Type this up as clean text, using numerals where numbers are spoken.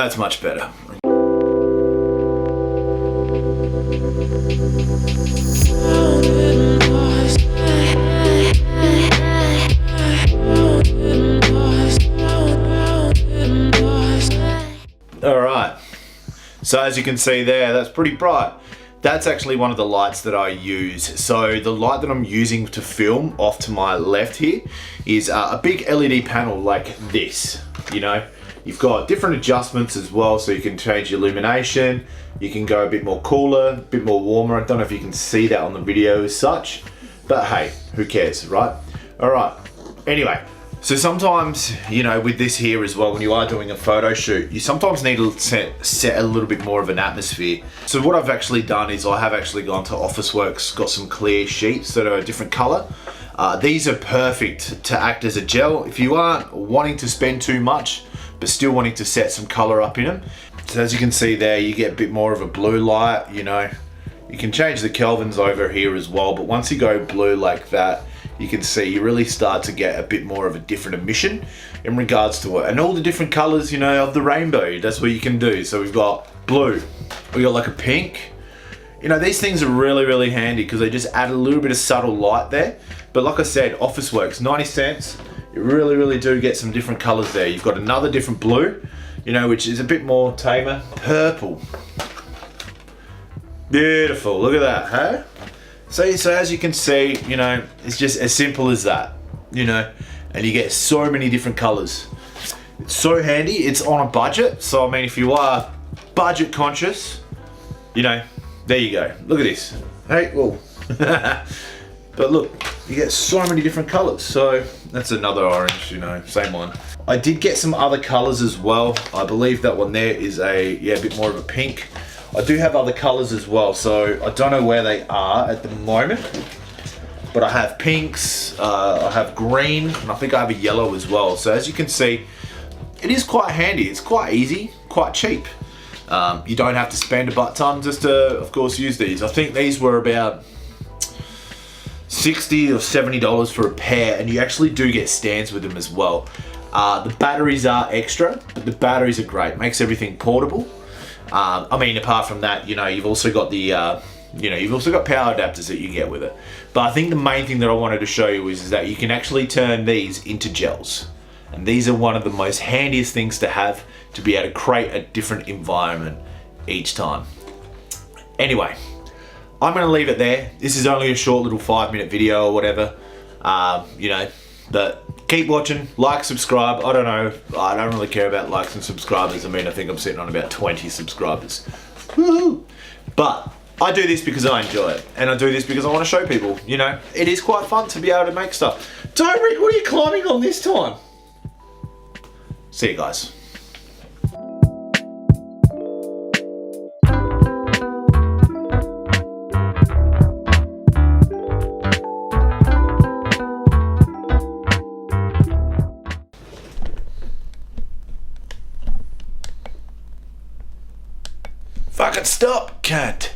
That's much better. Alright, so as you can see there, that's pretty bright. That's actually one of the lights that I use. So the light that I'm using to film off to my left here is a big LED panel like this. You know, you've got different adjustments as well, so you can change your illumination, you can go a bit more cooler, a bit more warmer. I don't know if you can see that on the video as such, but hey, who cares, right? Alright, anyway. So sometimes, you know, with this here as well, when you are doing a photo shoot, you sometimes need to set a little bit more of an atmosphere. So what I've actually done is I have actually gone to officeworks, got some clear sheets that are a different color. These are perfect to act as a gel if you aren't wanting to spend too much, but still wanting to set some color up in them. So as you can see there, you get a bit more of a blue light, you know. You can change the kelvins over here as well, but once you go blue like that, you can see you really start to get a bit more of a different emission in regards to it. And all the different colors, you know, of the rainbow, that's what you can do. So we've got blue, we got like a pink. You know, these things are really, really handy because they just add a little bit of subtle light there. But like I said, officeworks, 90 cents. You really, really do get some different colors there. You've got another different blue, you know, which is a bit more tamer. Purple. Beautiful, look at that, huh? So as you can see, you know, it's just as simple as that, you know, and you get so many different colors. It's so handy, it's on a budget. So I mean, if you are budget conscious, you know, there you go. Look at this, hey, whoa. But look, you get so many different colors. So that's another orange, you know, same one. I did get some other colors as well. I believe that one there is a bit more of a pink. I do have other colors as well, so I don't know where they are at the moment, but I have pinks, I have green, and I think I have a yellow as well. So as you can see, it is quite handy. It's quite easy, quite cheap. You don't have to spend a butt ton just to, of course, use these. I think these were about $60 or $70 for a pair, and you actually do get stands with them as well. The batteries are extra, but the batteries are great. Makes everything portable. I mean, apart from that, you know, you've also got the, you've also got power adapters that you can get with it. But I think the main thing that I wanted to show you is that you can actually turn these into gels. And these are one of the most handiest things to have to be able to create a different environment each time. Anyway, I'm going to leave it there. This is only a short little 5-minute video or whatever, you know, but keep watching, like, subscribe. I don't know, I don't really care about likes and subscribers. I mean, I think I'm sitting on about 20 subscribers. Woohoo! But I do this because I enjoy it, and I do this because I want to show people, you know, it is quite fun to be able to make stuff. Don't Rick, what are you climbing on this time? See you guys. Fucking stop, cat.